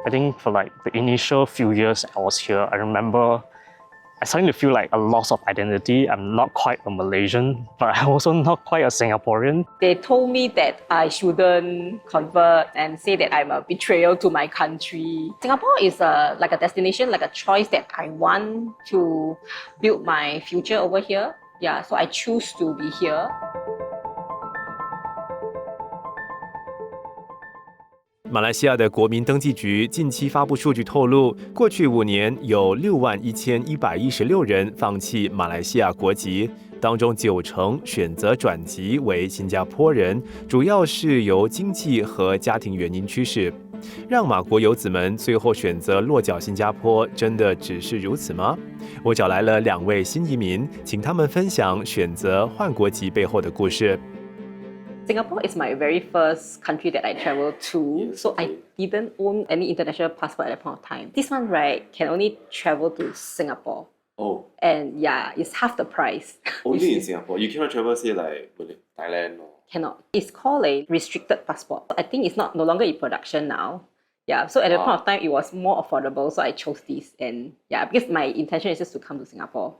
I think for like the initial few years I was here, I remember I started to feel like a loss of identity. I'm not quite a Malaysian, but I'm also not quite a Singaporean. They told me that I shouldn't convert and say that I'm a betrayal to my country. Singapore is like a destination, like a choice that I want to build my future over here. Yeah, so I choose to be here. 马来西亚的国民登记局近期发布数据透露，过去5年有61116人放弃马来西亚国籍，当中90%选择转籍为新加坡人，主要是由经济和家庭原因驱使。让马国游子们最后选择落脚新加坡，真的只是如此吗？我找来了2位新移民，请他们分享选择换国籍背后的故事。Singapore is my very first country that I traveled to, so I didn't own any international passport at that point of time. This one, right, can only travel to Singapore. Oh. And yeah, it's half the price. Only in Singapore. You cannot travel, say, like Thailand or... Cannot. It's called a restricted passport. I think it's no longer in production now. Yeah, so at that point of time, it was more affordable, so I chose this. And yeah, because my intention is just to come to Singapore.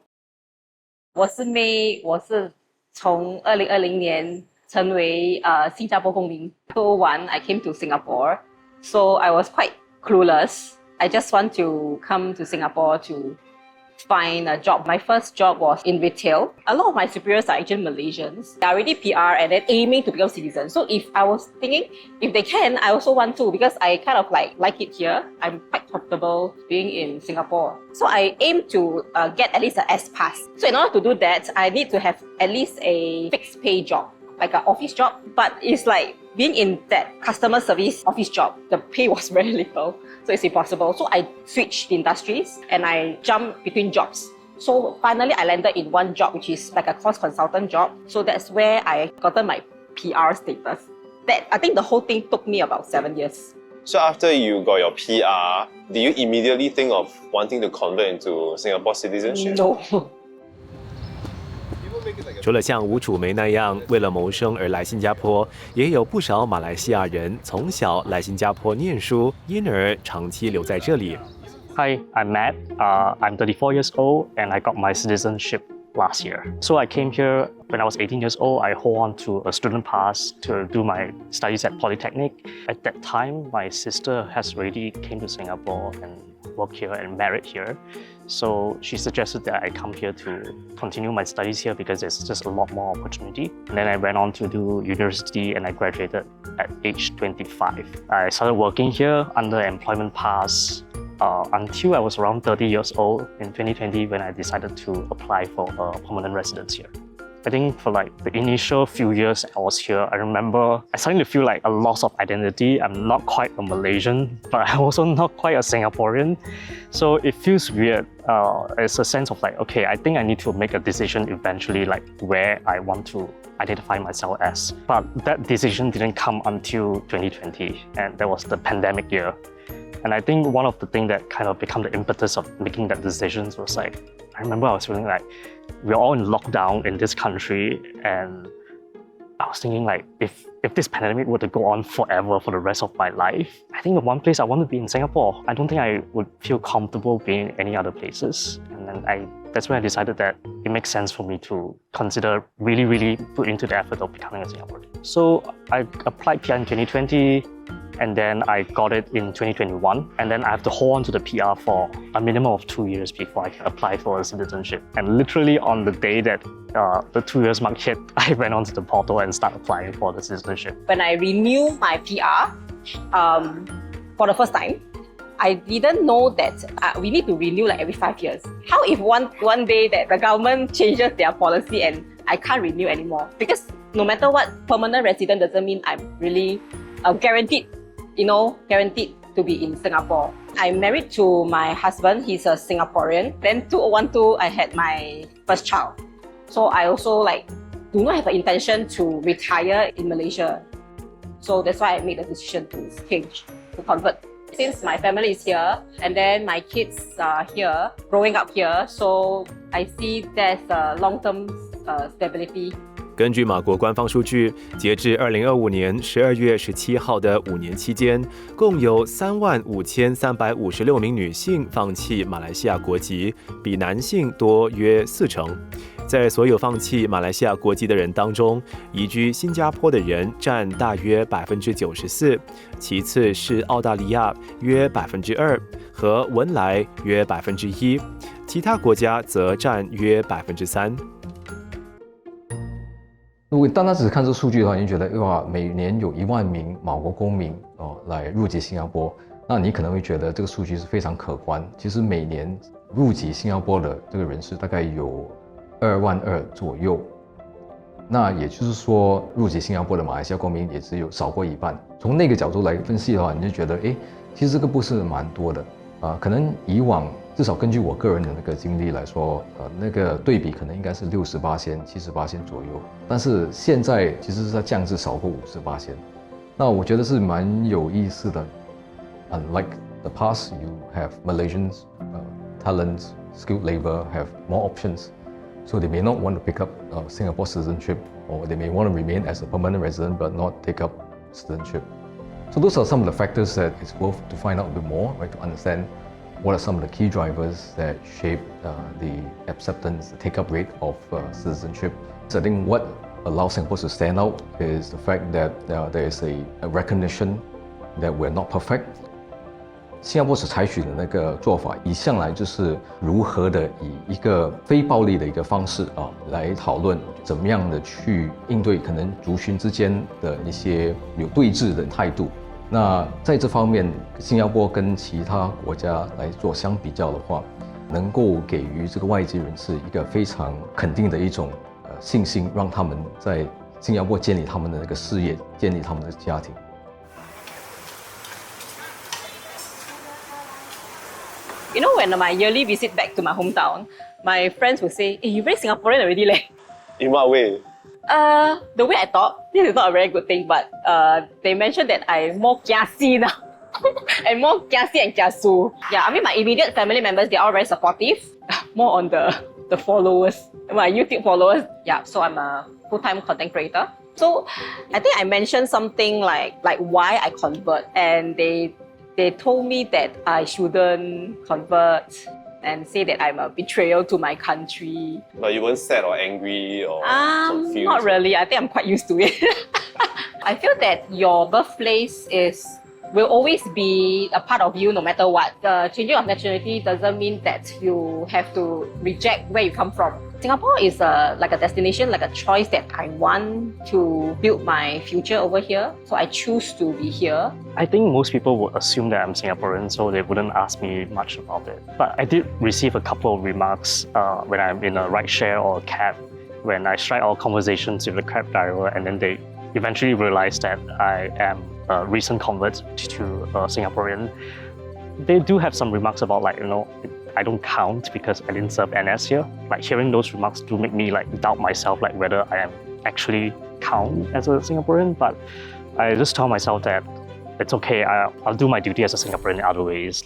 我是 May， 我是从2020年成为新加坡公民。So one, I came to Singapore, so I was quite clueless. I just want to come to Singapore to find a job. My first job was in retail. A lot of my superiors are actually Malaysians. They're already PR and then aiming to become citizens. So if I was thinking, if they can, I also want to because I kind of like it here. I'm quite comfortable being in Singapore. So I aim to get at least an S pass. So in order to do that, I need to have at least a fixed pay job, like an office job. But it's like being in that customer service office job, the pay was very little. So it's impossible. So I switched industries and I jumped between jobs. So finally I landed in one job, which is like a cost consultant job. So that's where I gotten my PR status. That I think the whole thing took me about 7 years. So after you got your PR, did you immediately think of wanting to convert into Singapore citizenship? No. 除了像吴楚梅那样为了谋生而来新加坡，也有不少马来西亚人从小来新加坡念书，因而长期留在这里。Hi, I'm Matt. I'm 34 years old and I got my citizenship last year. So I came here when I was 18 years old. I hold on to a student pass to do my studies at Polytechnic. At that time, my sister has already came to Singapore and worked here and married here. So she suggested that I come here to continue my studies here because there's just a lot more opportunity. And then I went on to do university and I graduated at age 25. I started working here under employment pass until I was around 30 years old in 2020 when I decided to apply for a permanent residence here. I think for like the initial few years I was here, I remember I started to feel like a loss of identity. I'm not quite a Malaysian, but I'm also not quite a Singaporean. So it feels weird. It's a sense of like, okay, I think I need to make a decision eventually, like where I want to identify myself as. But that decision didn't come until 2020, and that was the pandemic year. And I think one of the things that kind of became the impetus of making that decision was like, I remember I was feeling like we're all in lockdown in this country, and I was thinking like, if this pandemic were to go on forever for the rest of my life, I think the one place I want to be in Singapore. I don't think I would feel comfortable being in any other places. And then that's when I decided that it makes sense for me to consider really put into the effort of becoming a Singaporean. So I applied PR in 2020, and then I got it in 2021. And then I have to hold on to the PR for a minimum of 2 years before I can apply for a citizenship. And literally on the day that the 2 years mark hit, I went onto the portal and started applying for the citizenship. When I renewed my PR for the first time, I didn't know that we need to renew like every 5 years. How if one day that the government changes their policy and I can't renew anymore? Because no matter what, permanent resident doesn't mean I'm really guaranteed to be in Singapore. I'm married to my husband. He's a Singaporean. Then 2012, I had my first child. So I also do not have an intention to retire in Malaysia. So that's why I made the decision to change, to convert. Since my family is here and then my kids are here, growing up here, so I see there's a long-term stability 根据马国官方数据，截至2025年12月17号的5年期间，共有35356名女性放弃马来西亚国籍，比男性多约40%。在所有放弃马来西亚国籍的人当中，移居新加坡的人占大约94%，其次是澳大利亚约2%，和文莱约1%，其他国家则占约3%。如果单单只是看这数据的话，你觉得哇，每年有1万名马国公民来入籍新加坡，那你可能会觉得这个数据是非常可观。其实每年入籍新加坡的这个人数大概有2万2左右，那也就是说，入籍新加坡的马来西亚公民也只有少过一半。从那个角度来分析的话，你就觉得，其实这个不是蛮多的可能以往至少根据我个人的那个经历来说，那个对比可能应该是60%、70%左右，但是现在其实是在降至少过50%。那我觉得是蛮有意思的。Unlike the past, you have Malaysians, talents, skilled labor have more options. So they may not want to pick up Singapore citizenship, or they may want to remain as a permanent resident but not take up citizenship. So those are some of the factors that it's worth to find out a bit more, right, to understand what are some of the key drivers that shape the acceptance, the take-up rate of citizenship. So I think what allows Singapore to stand out is the fact that there is a recognition that we're not perfect. 新加坡所采取的那个做法，一向来就是如何的以一个非暴力的一个方式来讨论怎么样的去应对可能族群之间的一些有对峙的态度。那在这方面，新加坡跟其他国家来做相比较的话，能够给予这个外籍人士一个非常肯定的一种信心，让他们在新加坡建立他们的那个事业，建立他们的家庭。You know, when my yearly visit back to my hometown, my friends would say, "Hey, you're very Singaporean already, leh." In what way? The way I talk, this is not a very good thing, but they mentioned that I'm more kiasi now. And more kiasi and kiasu. Yeah, I mean, my immediate family members, they're all very supportive. More on the followers, my YouTube followers. Yeah, so I'm a full-time content creator. So I think I mentioned something like why I convert, and they told me that I shouldn't convert and say that I'm a betrayal to my country. But you weren't sad or angry or confused? Not really. I think I'm quite used to it. I feel that your birthplace will always be a part of you no matter what. The changing of nationality doesn't mean that you have to reject where you come from. Singapore is like a destination, like a choice that I want to build my future over here. So I choose to be here. I think most people would assume that I'm Singaporean, so they wouldn't ask me much about it. But I did receive a couple of remarks when I'm in a ride share or a cab, when I strike out conversations with the cab driver, and then they eventually realize that I am a recent convert to a Singaporean. They do have some remarks about I don't count because I didn't serve NS here. Like hearing those remarks do make me doubt myself, whether I am actually count as a Singaporean. But I just tell myself that it's okay. I'll do my duty as a Singaporean in other ways.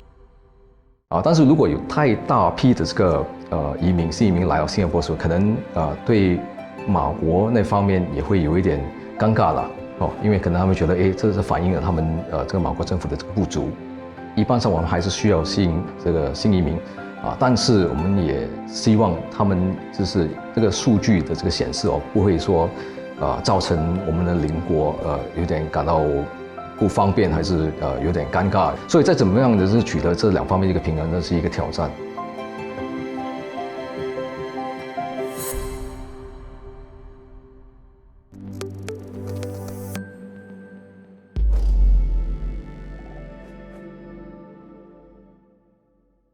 但是如果有太大批的这个新移民来到新加坡的时候，可能对马国那方面也会有一点尴尬了因为可能他们觉得这是反映了他们这个马国政府的这个不足。一般上我们还是需要吸引这个新移民但是我们也希望他们就是这个数据的这个显示不会说造成我们的邻国有点感到不方便，还是有点尴尬。所以在怎么样的是取得这两方面的一个平衡，那是一个挑战。